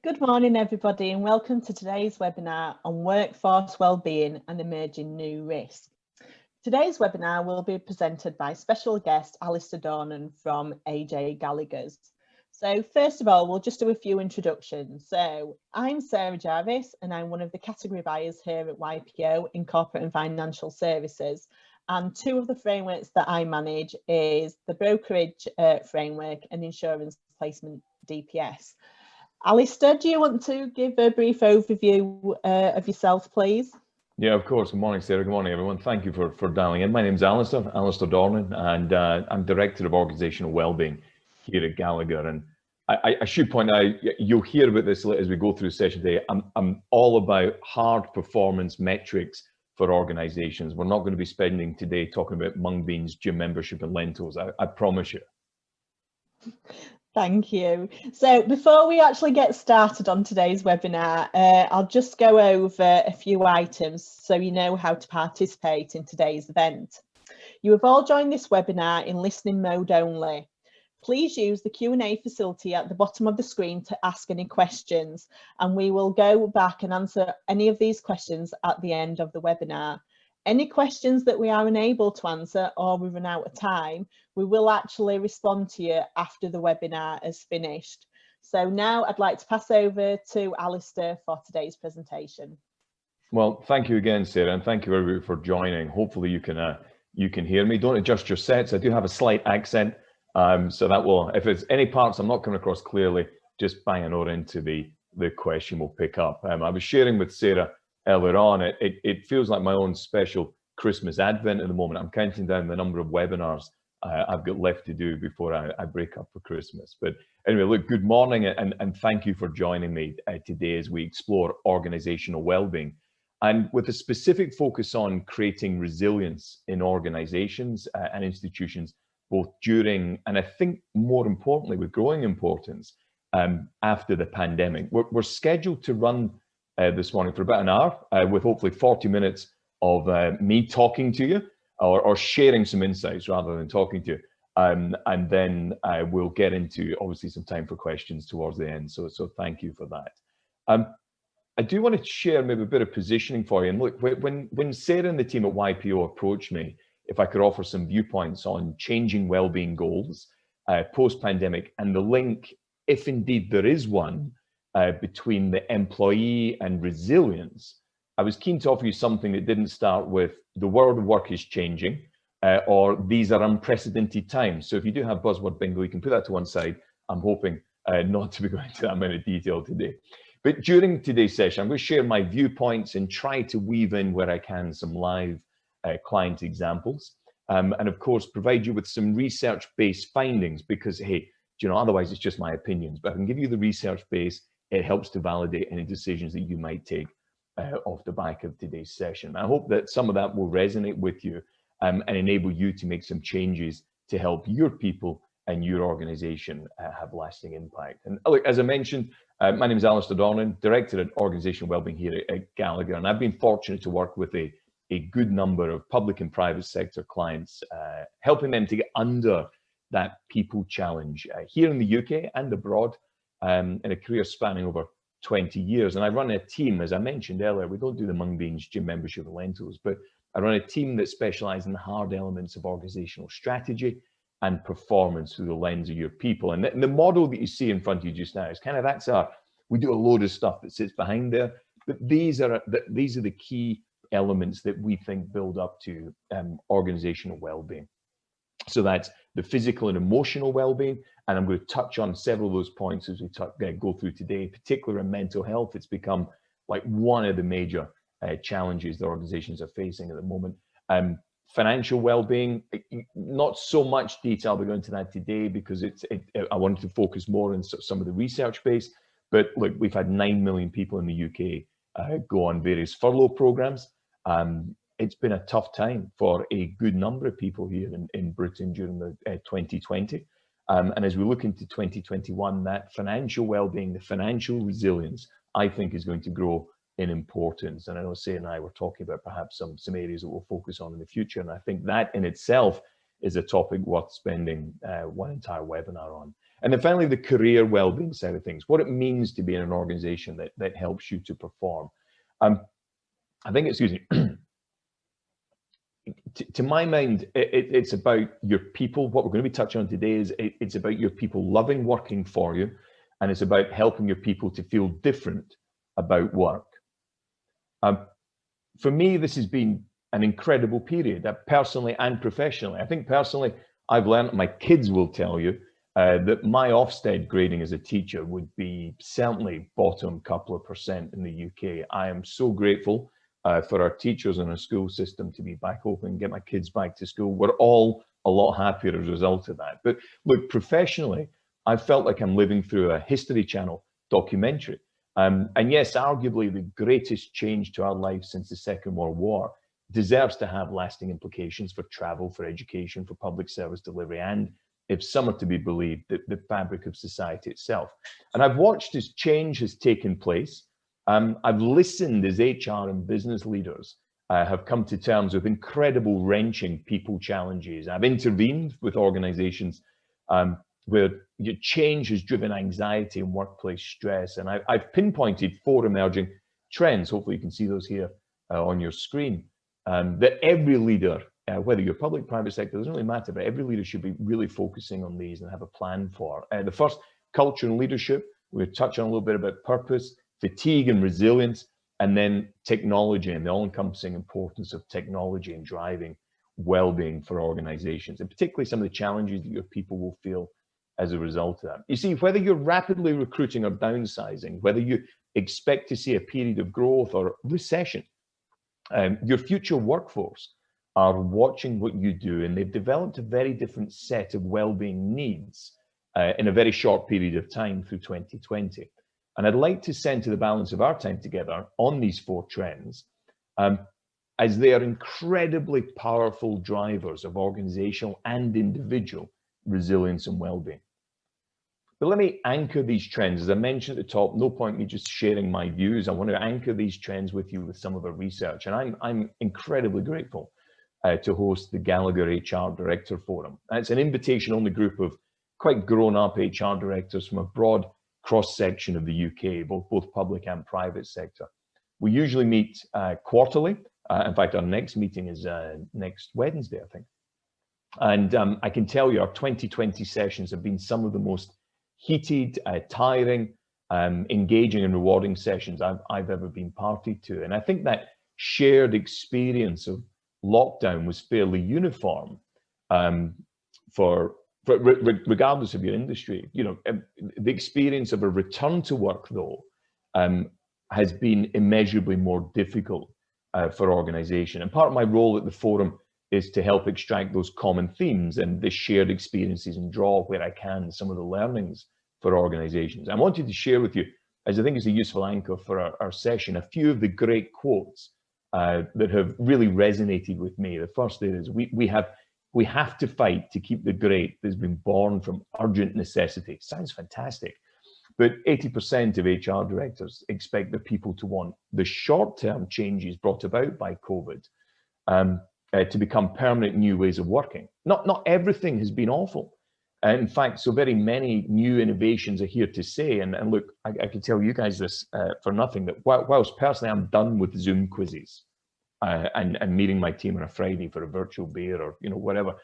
Good morning, everybody, and welcome to today's webinar on workforce wellbeing and emerging new risks. Today's webinar will be presented by special guest Alistair Dornan from AJ Gallagher's. So first of all, we'll just do a few introductions. So I'm Sarah Jarvis and I'm one of the category buyers here at YPO in Corporate and Financial Services. And two of the frameworks that I manage is the brokerage framework and insurance placement DPS. Alistair, do you want to give a brief overview of yourself, please? Yeah, of course. Good morning, Sarah. Good morning, everyone. Thank you for dialing in. My name is Alistair Dornan, and I'm Director of Organisational Wellbeing here at Gallagher. And I should point out, you'll hear about this as we go through the session today. I'm all about hard performance metrics for organisations. We're not going to be spending today talking about mung beans, gym membership and lentils. I promise you. Thank you. So before we actually get started on today's webinar, I'll just go over a few items so you know how to participate in today's event. You have all joined this webinar in listening mode only. Please use the Q&A facility at the bottom of the screen to ask any questions, and we will go back and answer any of these questions at the end of the webinar. Any questions that we are unable to answer or we run out of time, we will actually respond to you after the webinar is finished. So now I'd like to pass over to Alistair for today's presentation. Well, thank you again, Sarah, and thank you everybody for joining. Hopefully you can hear me. Don't adjust your sets. I do have a slight accent, so that will, if there's any parts I'm not coming across clearly, just bang a note into the question we'll pick up. I was sharing with Sarah earlier on, it feels like my own special Christmas Advent at the moment. I'm counting down the number of webinars I've got left to do before I break up for Christmas. But anyway, look, good morning and thank you for joining me today as we explore organisational wellbeing, and with a specific focus on creating resilience in organisations and institutions, both during and I think more importantly with growing importance after the pandemic. We're scheduled to run this morning for about an hour with hopefully 40 minutes of me talking to you or sharing some insights rather than talking to you. And then we'll get into obviously some time for questions towards the end. So thank you for that. I do want to share maybe a bit of positioning for you. And look, when Sarah and the team at YPO approached me, if I could offer some viewpoints on changing wellbeing goals post-pandemic and the link, if indeed there is one, between the employee and resilience, I was keen to offer you something that didn't start with the world of work is changing or these are unprecedented times. So if you do have buzzword bingo, you can put that to one side. I'm hoping not to be going into that amount of detail today. But during today's session, I'm going to share my viewpoints and try to weave in where I can some live client examples. And of course, provide you with some research-based findings because, hey, you know, otherwise it's just my opinions. But I can give you the research base. It helps to validate any decisions that you might take off the back of today's session. I hope that some of that will resonate with you and enable you to make some changes to help your people and your organization have lasting impact. And look, as I mentioned, my name is Alistair Dornan, Director at Organisational Wellbeing here at Gallagher, and I've been fortunate to work with a good number of public and private sector clients, helping them to get under that people challenge here in the UK and abroad. In a career spanning over 20 years. And I run a team, as I mentioned earlier, we don't do the mung beans, gym membership and lentils, but I run a team that specializes in the hard elements of organizational strategy and performance through the lens of your people. And the model that you see in front of you just now is kind of, we do a load of stuff that sits behind there, but these are the key elements that we think build up to organizational well-being. So that's the physical and emotional well-being, and I'm going to touch on several of those points as we go through today, particularly in mental health. It's become like one of the major challenges that organizations are facing at the moment. Financial well-being, not so much detail, we'll go into that today because I wanted to focus more on some of the research base, but look, we've had 9 million people in the UK go on various furlough programs. It's been a tough time for a good number of people here in Britain during the 2020. And as we look into 2021, that financial well-being, the financial resilience, I think is going to grow in importance. And I know Sarah and I were talking about perhaps some areas that we'll focus on in the future. And I think that in itself is a topic worth spending one entire webinar on. And then finally, the career well-being side of things, what it means to be in an organization that helps you to perform. I think, excuse me, to my mind, it's about your people. What we're going to be touching on today is it's about your people loving working for you, and it's about helping your people to feel different about work. For me, this has been an incredible period, personally and professionally. I think personally, I've learned, my kids will tell you, that my Ofsted grading as a teacher would be certainly bottom couple of percent in the UK. I am so grateful for our teachers and our school system to be back open and get my kids back to school. We're all a lot happier as a result of that. But look, professionally, I felt like I'm living through a History Channel documentary. And yes, arguably the greatest change to our lives since the Second World War deserves to have lasting implications for travel, for education, for public service delivery, and, if some are to be believed, the fabric of society itself. And I've watched as change has taken place. I've listened as HR and business leaders have come to terms with incredible wrenching people challenges. I've intervened with organizations where change has driven anxiety and workplace stress. And I've pinpointed 4 emerging trends, hopefully you can see those here on your screen, that every leader, whether you're public, private sector, doesn't really matter, but every leader should be really focusing on these and have a plan for. The first, culture and leadership. We'll touch on a little bit about purpose, fatigue and resilience, and then technology and the all-encompassing importance of technology in driving well-being for organizations, and particularly some of the challenges that your people will feel as a result of that. You see, whether you're rapidly recruiting or downsizing, whether you expect to see a period of growth or recession, your future workforce are watching what you do, and they've developed a very different set of well-being needs in a very short period of time through 2020. And I'd like to center the balance of our time together on these 4 trends, as they are incredibly powerful drivers of organizational and individual resilience and well-being. But let me anchor these trends. As I mentioned at the top, no point me just sharing my views. I want to anchor these trends with you with some of our research. And I'm incredibly grateful to host the Gallagher HR Director Forum. And it's an invitation-only group of quite grown-up HR directors from a broad cross-section of the UK, both public and private sector. We usually meet quarterly. In fact, our next meeting is next Wednesday, I think. And I can tell you our 2020 sessions have been some of the most heated, tiring, engaging and rewarding sessions I've ever been party to. And I think that shared experience of lockdown was fairly uniform regardless of your industry. You know, the experience of a return to work, though, has been immeasurably more difficult for organization. And part of my role at the forum is to help extract those common themes and the shared experiences and draw, where I can, some of the learnings for organizations. I wanted to share with you, as I think is a useful anchor for our session, a few of the great quotes that have really resonated with me. The first is, we have to fight to keep the great that's been born from urgent necessity. Sounds fantastic. But 80% of HR directors expect their people to want the short-term changes brought about by COVID to become permanent new ways of working. Not everything has been awful. In fact, so very many new innovations are here to stay. And look, I can tell you guys this for nothing, that whilst personally I'm done with Zoom quizzes and meeting my team on a Friday for a virtual beer or whatever,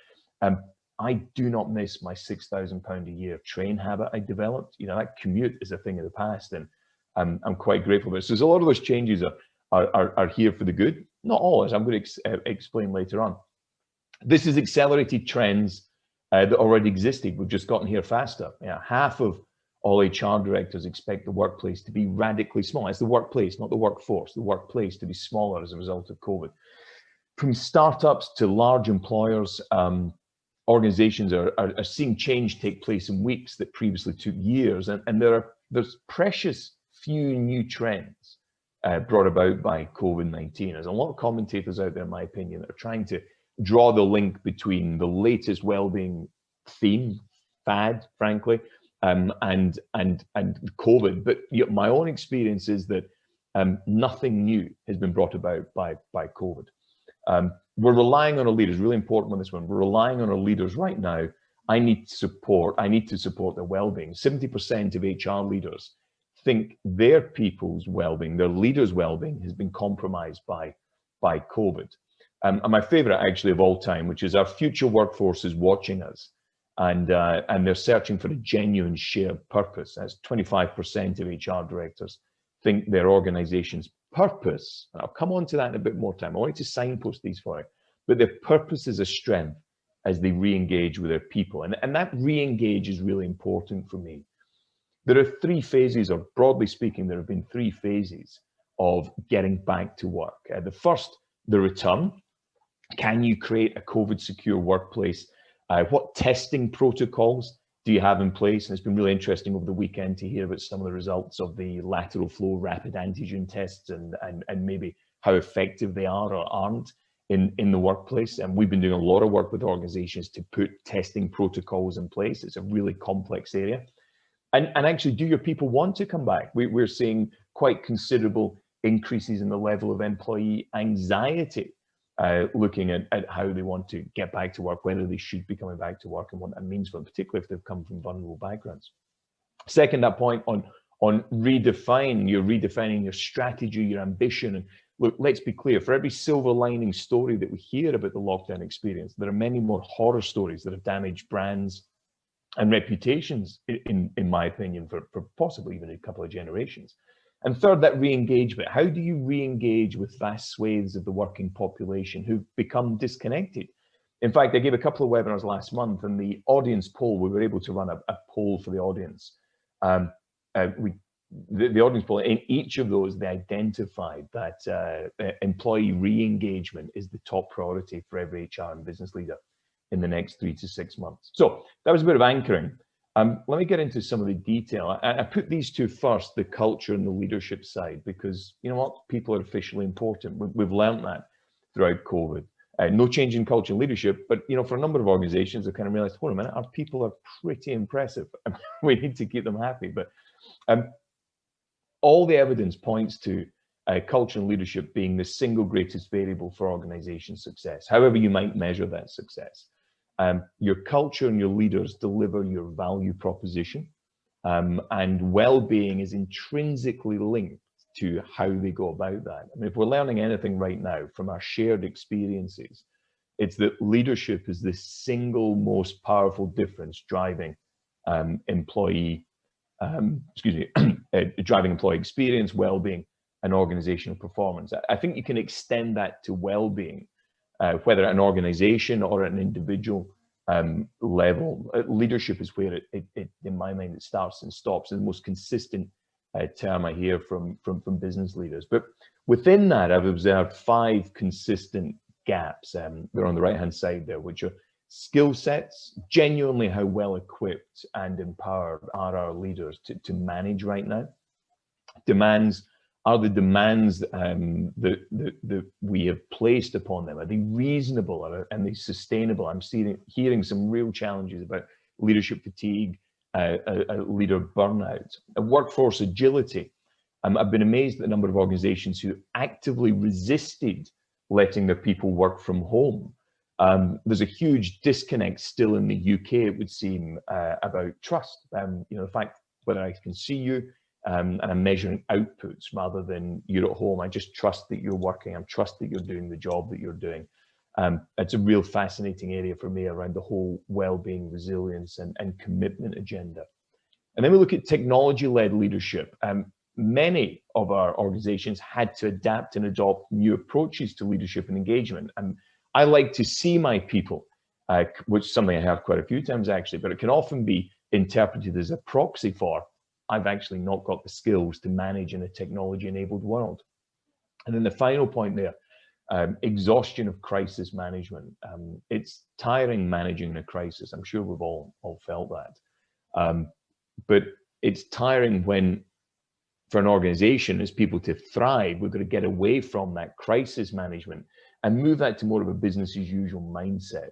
I do not miss my £6,000 a year train habit I developed. That commute is a thing of the past, and I'm quite grateful for it. So there's a lot of those changes are here for the good. Not all, as I'm going to explain later on. This is accelerated trends that already existed. We've just gotten here faster. Half of all HR directors expect the workplace to be radically small. It's the workplace, not the workforce. The workplace to be smaller as a result of COVID. From startups to large employers, organizations are seeing change take place in weeks that previously took years, and there's precious few new trends brought about by COVID-19. There's a lot of commentators out there, in my opinion, that are trying to draw the link between the latest well-being theme, fad, frankly, and COVID. But my own experience is that nothing new has been brought about by COVID. We're relying on our leaders, really important on this one. We're relying on our leaders right now I need to support their well-being. 70% of HR leaders think their people's well-being, their leaders' well-being has been compromised by COVID. And my favorite actually of all time, which is our future workforce is watching us, and they're searching for a genuine shared purpose. That's 25% of HR directors think their organization's purpose, and I'll come on to that in a bit more time. I wanted to signpost these for you, but their purpose is a strength as they re-engage with their people. And that re-engage is really important for me. There are three phases, or broadly speaking, there have been three phases of getting back to work. The first, the return. Can you create a COVID secure workplace? What testing protocols do you have in place? And it's been really interesting over the weekend to hear about some of the results of the lateral flow rapid antigen tests and maybe how effective they are or aren't in the workplace. And we've been doing a lot of work with organizations to put testing protocols in place. It's a really complex area. And actually, do your people want to come back? We're seeing quite considerable increases in the level of employee anxiety, looking at how they want to get back to work, whether they should be coming back to work, and what that means for them, particularly if they've come from vulnerable backgrounds. Second, that point on redefining your strategy, your ambition. And look, let's be clear, for every silver lining story that we hear about the lockdown experience, there are many more horror stories that have damaged brands and reputations, in my opinion, for possibly even a couple of generations. And third, that re-engagement. How do you re-engage with vast swathes of the working population who've become disconnected? In fact, I gave a couple of webinars last month, and the audience poll, we were able to run a poll for the audience. The audience poll, in each of those, they identified that employee re-engagement is the top priority for every HR and business leader in the next 3 to 6 months. So that was a bit of anchoring. Let me get into some of the detail. I put these two first, the culture and the leadership side, because you know what, people are officially important. We've learned that throughout COVID. No change in culture and leadership, but you know, for a number of organizations, they've kind of realized, hold on a minute, our people are pretty impressive. We need to keep them happy. But all the evidence points to culture and leadership being the single greatest variable for organization success, however you might measure that success. Your culture and your leaders deliver your value proposition, and well-being is intrinsically linked to how they go about that. I mean, if we're learning anything right now from our shared experiences, it's that leadership is the single most powerful difference driving employee experience, well-being, and organizational performance. I think you can extend that to well-being. Whether at an organization or at an individual level, leadership is where it, in my mind, it starts and stops. And the most consistent term I hear from business leaders. But within that, I've observed 5 consistent gaps. They're on the right-hand side there, which are skill sets, genuinely how well equipped and empowered are our leaders to manage right now. Demands. Are the demands that we have placed upon them, are they reasonable and they sustainable? I'm hearing some real challenges about leadership fatigue, leader burnout, workforce agility. I've been amazed at the number of organizations who actively resisted letting their people work from home. There's a huge disconnect still in the UK, it would seem, about trust. You know, the fact whether I can see you, and I'm measuring outputs rather than you're at home. I just trust that you're working. I trust that you're doing the job that you're doing. It's a real fascinating area for me around the whole well-being, resilience, and commitment agenda. And then we look at technology-led leadership. Many of our organizations had to adapt and adopt new approaches to leadership and engagement. And I like to see my people, which is something I have quite a few times actually, but it can often be interpreted as a proxy for I've actually not got the skills to manage in a technology-enabled world. And then the final point there, exhaustion of crisis management. It's tiring managing a crisis. I'm sure we've all felt that. But it's tiring when, for an organization, as people to thrive, we've got to get away from that crisis management and move that to more of a business as usual mindset.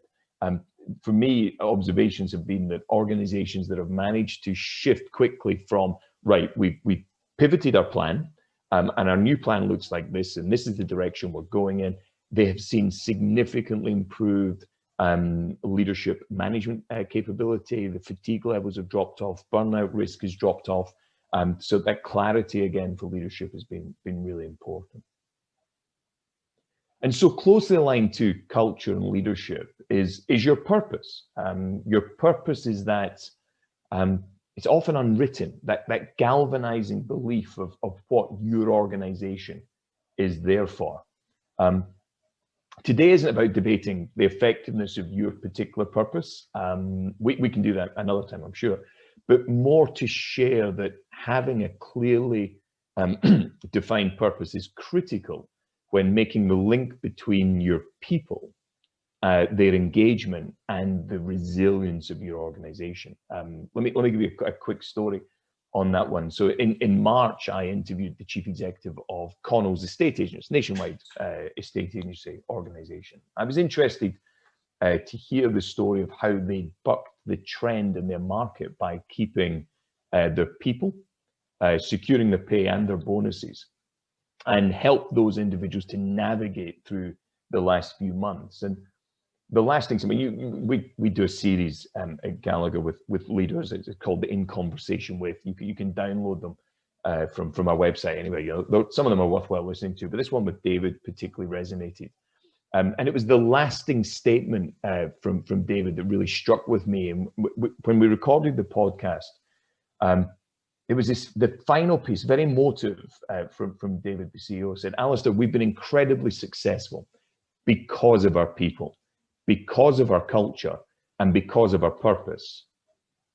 For me, observations have been that organizations that have managed to shift quickly from, right, we pivoted our plan, and our new plan looks like this, and this is the direction we're going in, they have seen significantly improved leadership management capability. The fatigue levels have dropped off, burnout risk has dropped off. So that clarity again for leadership has been really important. And so closely aligned to culture and leadership is your purpose. Your purpose is that it's often unwritten, that galvanizing belief of what your organization is there for. Today isn't about debating the effectiveness of your particular purpose. We can do that another time, I'm sure, but more to share that having a clearly defined purpose is critical when making the link between your people, their engagement, and the resilience of your organization. Let me give you a quick story on that one. So in March, I interviewed the chief executive of Connell's estate agents, nationwide estate agency organization. I was interested to hear the story of how they bucked the trend in their market by keeping their people, securing their pay and their bonuses, and help those individuals to navigate through the last few months. And the last things, I mean, we do a series at Gallagher with leaders. It's called the In Conversation With. You can download them from our website anyway. You know, some of them are worthwhile listening to, but this one with David particularly resonated. And it was the lasting statement from David that really struck with me. And when we recorded the podcast, it was the final piece, very emotive, from David, the CEO, said, "Alistair, we've been incredibly successful because of our people, because of our culture, and because of our purpose.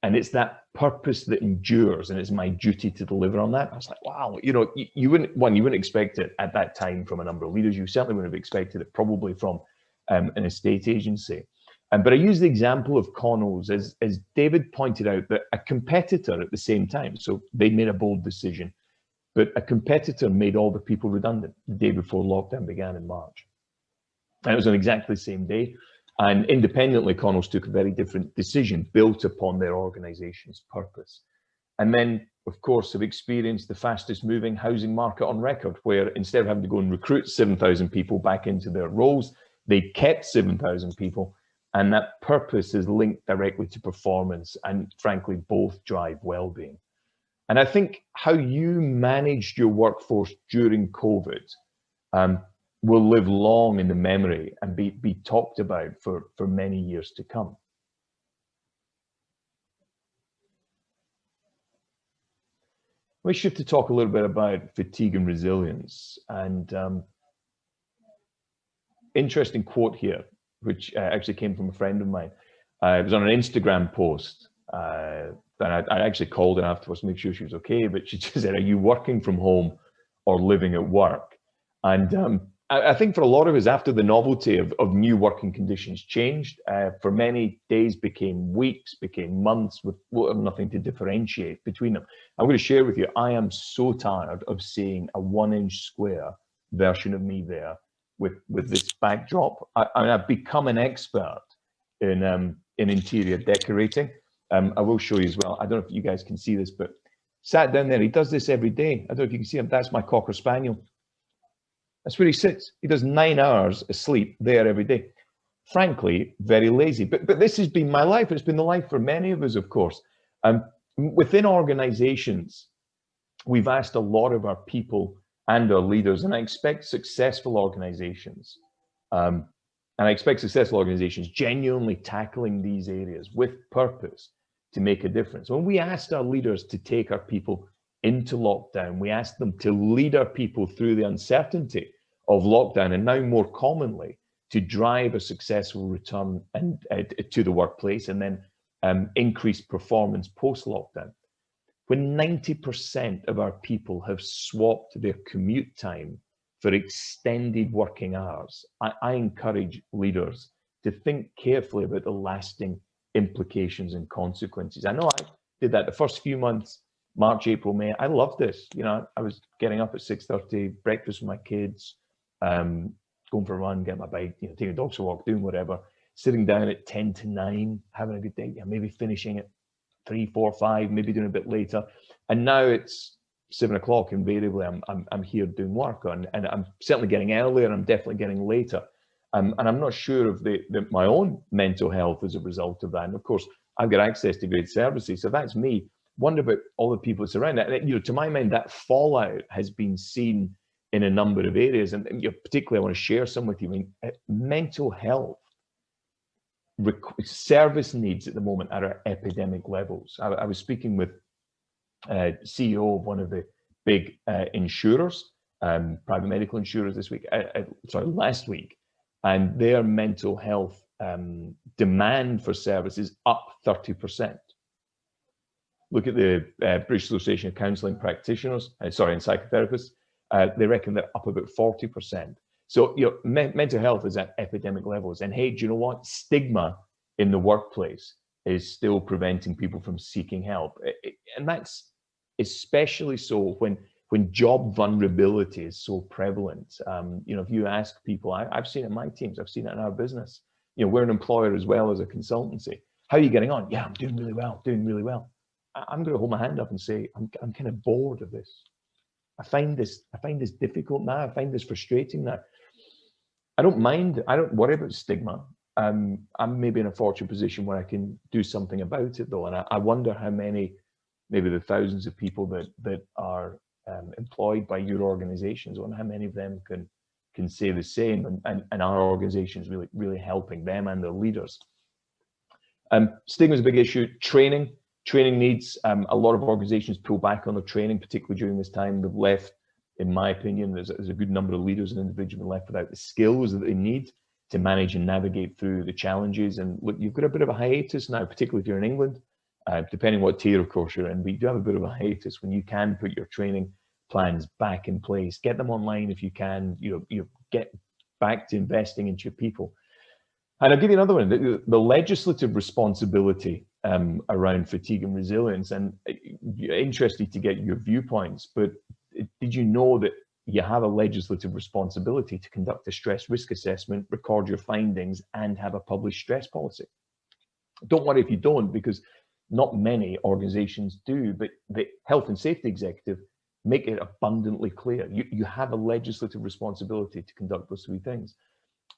And it's that purpose that endures, and it's my duty to deliver on that." I was like, wow, you know, you wouldn't expect it at that time from a number of leaders. You certainly wouldn't have expected it probably from an estate agency. But I use the example of Connell's as David pointed out, that a competitor at the same time, so they made a bold decision, but a competitor made all the people redundant the day before lockdown began in March. And it was on exactly the same day. And independently, Connell's took a very different decision built upon their organization's purpose. And then, of course, have experienced the fastest moving housing market on record, where instead of having to go and recruit 7,000 people back into their roles, they kept 7,000 people. And that purpose is linked directly to performance, and frankly, both drive well-being. And I think how you managed your workforce during COVID will live long in the memory and be talked about for many years to come. We shift to talk a little bit about fatigue and resilience. And interesting quote here, which actually came from a friend of mine. It was on an Instagram post. That I actually called her afterwards to make sure she was okay, but she just said, "Are you working from home or living at work?" And I think for a lot of us, after the novelty of new working conditions changed, for many, days became weeks, became months with nothing to differentiate between them. I'm going to share with you, I am so tired of seeing a 1-inch square version of me there with this backdrop. I've become an expert in interior decorating. I will show you as well. I don't know if you guys can see this, but sat down there. He does this every day. I don't know if you can see him. That's my Cocker Spaniel. That's where he sits. He does 9 hours of sleep there every day. Frankly, very lazy. But this has been my life. It's been the life for many of us, of course. Within organizations, we've asked a lot of our people and our leaders, and I expect successful organizations, genuinely tackling these areas with purpose to make a difference. When we asked our leaders to take our people into lockdown, we asked them to lead our people through the uncertainty of lockdown, and now more commonly, to drive a successful return to the workplace, and then increase performance post-lockdown. When 90% of our people have swapped their commute time for extended working hours, I encourage leaders to think carefully about the lasting implications and consequences. I know I did that the first few months, March, April, May. I loved this. You know, I was getting up at 6:30, breakfast with my kids, going for a run, getting my bike, you know, taking the dogs for a walk, doing whatever, sitting down at 10 to 9, having a good day, maybe finishing at 3, 4, 5, maybe doing a bit later. And now it's 7 o'clock. Invariably, I'm here doing work on, and I'm certainly getting earlier. I'm definitely getting later. And I'm not sure of my own mental health as a result of that. And of course, I've got access to great services, so that's me. Wonder about all the people surrounding that. And, to my mind, that fallout has been seen in a number of areas, and particularly I want to share some with you. I mean, mental health service needs at the moment are at epidemic levels. I was speaking with CEO of one of the big insurers, private medical insurers last week, and their mental health demand for services up 30%. Look at the British Association of Counselling Practitioners, and psychotherapists. They reckon they're up about 40%. So mental health is at epidemic levels. And hey, do you know what? Stigma in the workplace is still preventing people from seeking help. And that's especially so when job vulnerability is so prevalent. If you ask people, I've seen it in my teams, I've seen it in our business. We're an employer as well as a consultancy. How are you getting on? Yeah, I'm doing really well. I'm going to hold my hand up and say, I'm kind of bored of this. I find this difficult now. I find this frustrating now. I don't mind. I don't worry about stigma. I'm maybe in a fortunate position where I can do something about it, though. And I wonder how many, maybe the thousands of people that are employed by your organizations, and how many of them can say the same. And our organization is really helping them and their leaders. Stigma is a big issue. Training needs, a lot of organizations pull back on their training, particularly during this time. They've left, in my opinion, there's a good number of leaders and individuals left without the skills that they need to manage and navigate through the challenges. And look, you've got a bit of a hiatus now, particularly if you're in England, depending what tier, of course, you're in. We do have a bit of a hiatus when you can put your training plans back in place. Get them online if you can. You get back to investing into your people. And I'll give you another one, the legislative responsibility around fatigue and resilience. And interested to get your viewpoints, but did you know that you have a legislative responsibility to conduct a stress risk assessment, record your findings, and have a published stress policy? Don't worry if you don't, because not many organizations do, but the health and safety executive make it abundantly clear. You have a legislative responsibility to conduct those three things.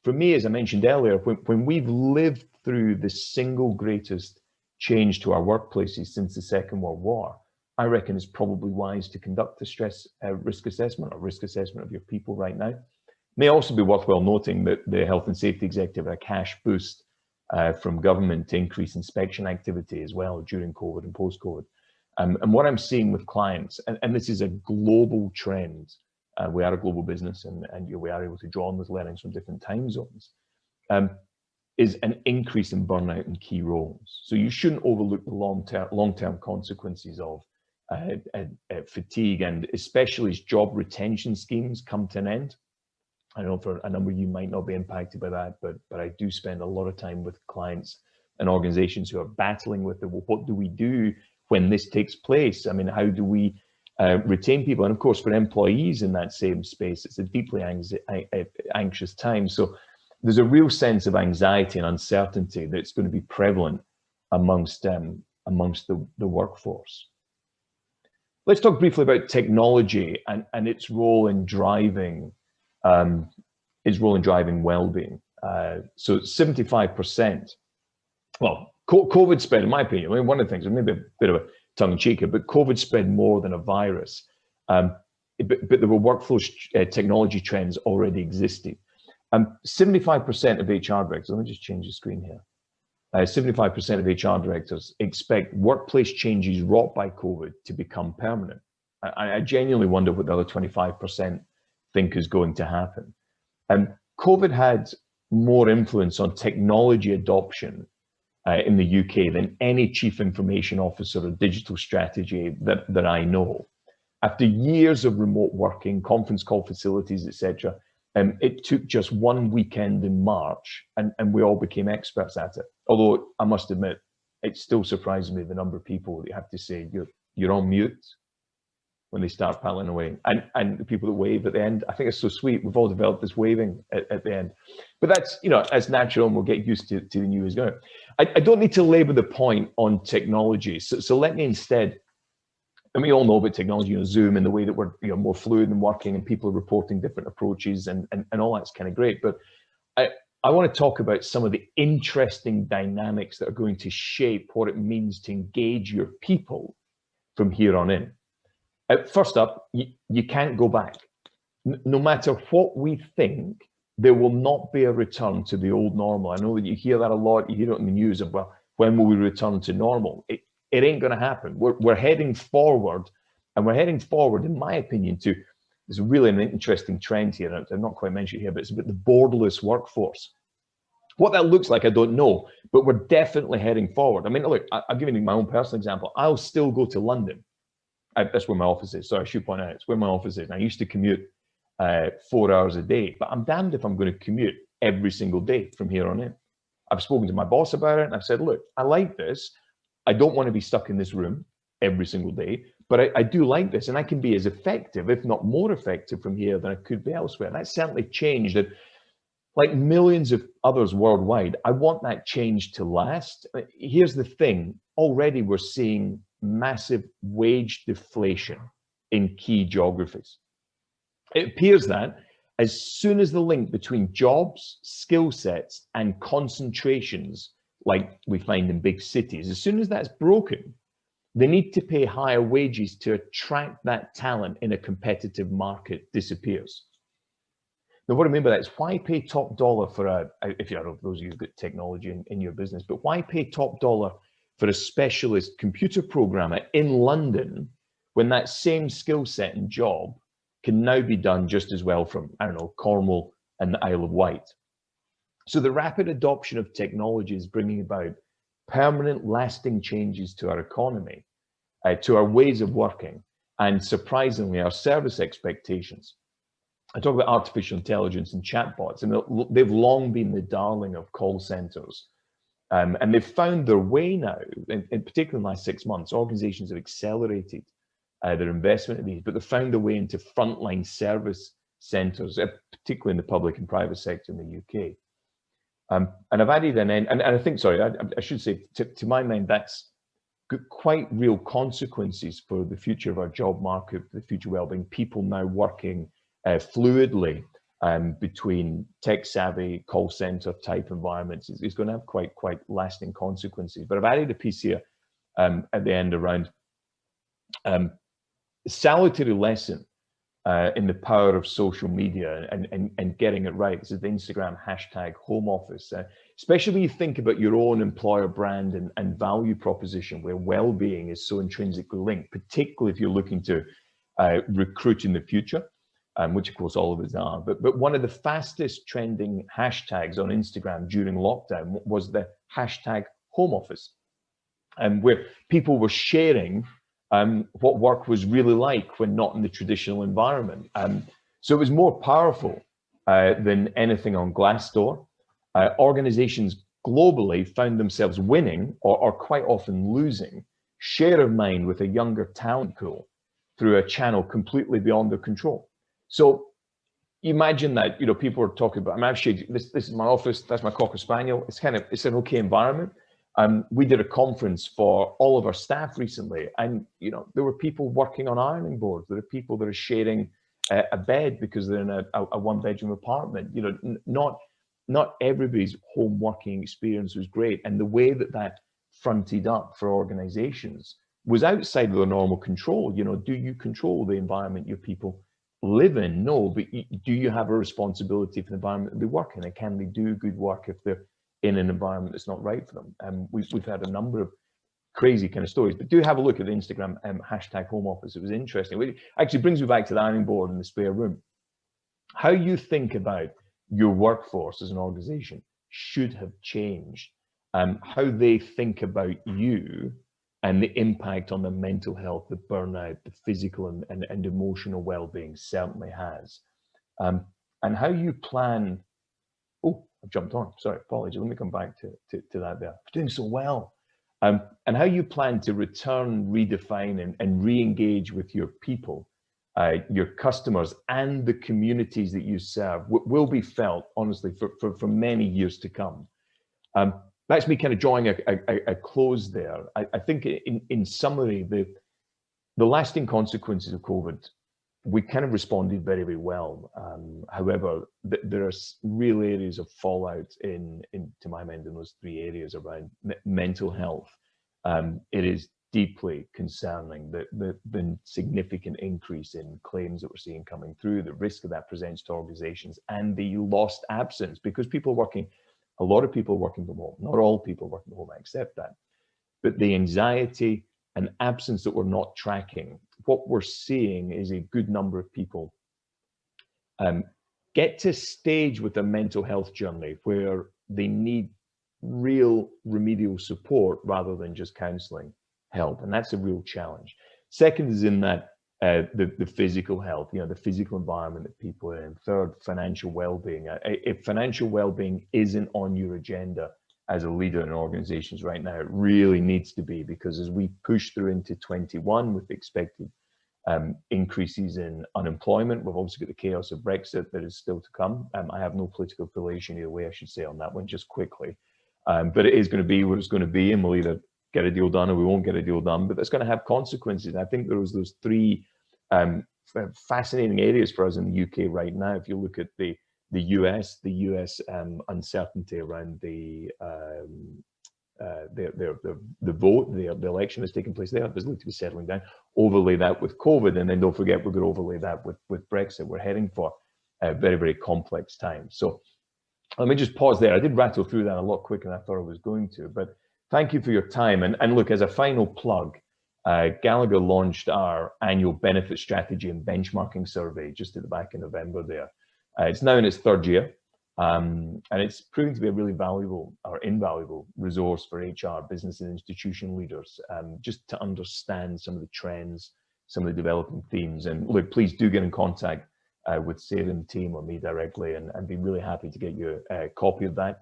For me, as I mentioned earlier, when we've lived through the single greatest change to our workplaces since the Second World War, I reckon it's probably wise to conduct a stress risk assessment or risk assessment of your people right now. It may also be worthwhile noting that the health and safety executive had a cash boost from government to increase inspection activity as well during COVID and post-COVID. And what I'm seeing with clients, and this is a global trend, we are a global business, and we are able to draw on those learnings from different time zones, is an increase in burnout in key roles. So you shouldn't overlook the long-term consequences of fatigue, and especially as job retention schemes come to an end. I know for a number of you might not be impacted by that, but I do spend a lot of time with clients and organizations who are battling with well, what do we do when this takes place? I mean, how do we retain people? And of course, for employees in that same space, it's a deeply anxious time. So there's a real sense of anxiety and uncertainty that's going to be prevalent amongst the workforce. Let's talk briefly about technology and its role in driving well-being. So 75%. Well, COVID spread, in my opinion. I mean, one of the things, maybe a bit of a tongue-in-cheek, but COVID spread more than a virus. But there were workflow technology trends already existing. 75% of HR directors, let me just change the screen here. 75% of HR directors expect workplace changes wrought by COVID to become permanent. I genuinely wonder what the other 25% think is going to happen. COVID had more influence on technology adoption in the UK than any chief information officer or digital strategy that I know. After years of remote working, conference call facilities, etc., it took just one weekend in March and we all became experts at it. Although I must admit, it still surprises me the number of people that you have to say, you're on mute when they start paddling away. And the people that wave at the end, I think it's so sweet. We've all developed this waving at the end. But that's, that's natural, and we'll get used to the new as going. I don't need to labor the point on technology. So let me instead, and we all know about technology, Zoom, and the way that we're more fluid and working, and people are reporting different approaches, and all that's kind of great. But I want to talk about some of the interesting dynamics that are going to shape what it means to engage your people from here on in. First up, you can't go back. No matter what we think, there will not be a return to the old normal. I know that you hear that a lot. You hear it in the news of, well, when will we return to normal? It ain't going to happen. We're heading forward, and we're heading forward, in my opinion, to, there's really an interesting trend here. I'm not quite mentioned here, but it's about the borderless workforce. What that looks like, I don't know, but we're definitely heading forward. I mean, look, I'll give you my own personal example. I'll still go to London. That's where my office is. So I should point out, it's where my office is. And I used to commute 4 hours a day, but I'm damned if I'm going to commute every single day from here on in. I've spoken to my boss about it, and I've said, look, I like this. I don't want to be stuck in this room every single day, but I do like this, and I can be as effective, if not more effective from here than I could be elsewhere. And that's certainly changed. And like millions of others worldwide, I want that change to last. Here's the thing. Already we're seeing massive wage deflation in key geographies. It appears that as soon as the link between jobs, skill sets, and concentrations, like we find in big cities, as soon as that's broken, the need to pay higher wages to attract that talent in a competitive market disappears. Now, what I mean by that is, why pay top dollar for if you're those of you who've got technology in your business, but why pay top dollar for a specialist computer programmer in London when that same skill set and job can now be done just as well from, I don't know, Cornwall and the Isle of Wight? So the rapid adoption of technology is bringing about permanent, lasting changes to our economy, to our ways of working, and surprisingly, our service expectations. I talk about artificial intelligence and chatbots, and they've long been the darling of call centers. And they've found their way now, in particular in the last 6 months. Organizations have accelerated their investment in these, but they've found their way into frontline service centers, particularly in the public and private sector in the UK. And I've added an end, and I think, sorry, I should say, to my mind, that's got quite real consequences for the future of our job market, the future well-being. People now working fluidly between tech-savvy call center type environments is going to have quite lasting consequences. But I've added a piece here at the end around a salutary lesson in the power of social media and getting it right. This is the Instagram hashtag home office, especially when you think about your own employer brand and value proposition, where well-being is so intrinsically linked, particularly if you're looking to recruit in the future. Which of course all of us are, but one of the fastest trending hashtags on Instagram during lockdown was the hashtag home office, where people were sharing what work was really like when not in the traditional environment. So it was more powerful than anything on Glassdoor. Organizations globally found themselves winning or quite often losing share of mind with a younger talent pool through a channel completely beyond their control. So imagine that, people are talking about, I'm actually, this is my office, that's my Cocker Spaniel. It's an okay environment. We did a conference for all of our staff recently, and there were people working on ironing boards. There are people that are sharing a bed because they're in a one-bedroom apartment. Not everybody's home working experience was great, and the way that fronted up for organizations was outside of their normal control. Do you control the environment your people live in? No, but do you have a responsibility for the environment that they work in, and can they do good work if they're in an environment that's not right for them? We've had a number of crazy kind of stories, but do have a look at the Instagram hashtag home office. It was interesting. It actually brings me back to the ironing board in the spare room. How you think about your workforce as an organization should have changed. How they think about you and the impact on the mental health, the burnout, the physical and emotional well-being certainly has. And how you plan, oh, I've jumped on, sorry, apologies, let me come back to that there. You're doing so well. And how you plan to return, redefine and re-engage with your people, your customers and the communities that you serve will be felt, honestly, for many years to come. That's me kind of drawing a close there. I think in summary, the lasting consequences of COVID we kind of responded very, very well. However, there are real areas of fallout to my mind, in those three areas around mental health. It is deeply concerning the significant increase in claims that we're seeing coming through, the risk that presents to organizations, and the lost absence, because a lot of people working from home, not all people working from home, I accept that, but the anxiety and absence that we're not tracking. What we're seeing is a good number of people get to a stage with their mental health journey where they need real remedial support rather than just counseling help, and that's a real challenge. Second is in that the physical health, the physical environment that people are in. Third, financial well-being. If financial well-being isn't on your agenda as a leader in organizations right now, it really needs to be, because as we push through into 21 with the expected increases in unemployment, we've obviously got the chaos of Brexit that is still to come. I have no political affiliation either way, I should say, on that one, just quickly. But it is going to be what it's going to be, and we'll either get a deal done or we won't get a deal done, but that's going to have consequences. I think there was those three fascinating areas for us in the UK right now. If you look at the US uncertainty around the vote, the election that's taking place there, there's going to be settling down. Overlay that with COVID, and then don't forget we're going to overlay that with Brexit. We're heading for very, very complex times. So let me just pause there. I did rattle through that a lot quicker than I thought I was going to, but thank you for your time. And look, as a final plug, Gallagher launched our annual benefit strategy and benchmarking survey just at the back of November there. It's now in its third year, and it's proving to be a really valuable or invaluable resource for HR, business and institution leaders, just to understand some of the trends, some of the developing themes. And look, please do get in contact with Sarah and the team or me directly, and be really happy to get you a copy of that,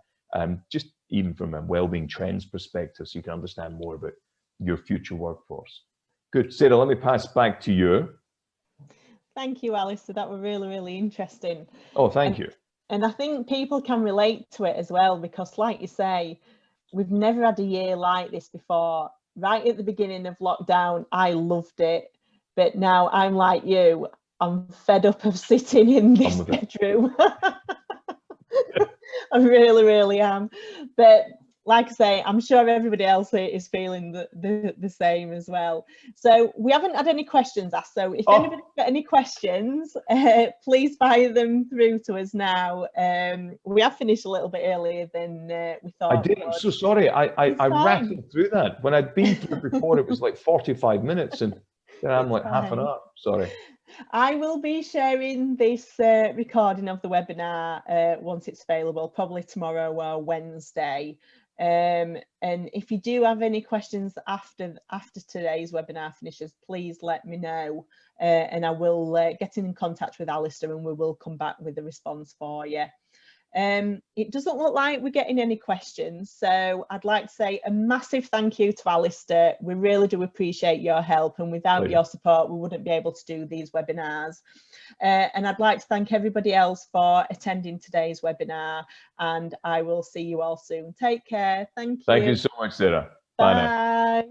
just even from a wellbeing trends perspective, so you can understand more about your future workforce. Good. Sarah, let me pass back to you. Thank you, Alistair. That was really, really interesting. Oh, thank you. And I think people can relate to it as well, because like you say, we've never had a year like this before. Right at the beginning of lockdown, I loved it. But now I'm like you, I'm fed up of sitting in this bedroom. I really, really am. But like I say, I'm sure everybody else is feeling the same as well. So we haven't had any questions asked. So if anybody's got any questions, please fire them through to us now. We have finished a little bit earlier than we thought. I did. I'm so sorry. I rattled through that. When I'd been through it before, it was like 45 minutes, and then I'm like half an hour. Sorry. I will be sharing this recording of the webinar once it's available, probably tomorrow or Wednesday. And if you do have any questions after today's webinar finishes, please let me know, and I will get in contact with Alistair, and we will come back with a response for you. It doesn't look like we're getting any questions, so I'd like to say a massive thank you to Alistair. We really do appreciate your help, and without your support we wouldn't be able to do these webinars. And I'd like to thank everybody else for attending today's webinar, and I will see you all soon. Take care. Thank you. Thank you so much, Sarah. Bye now.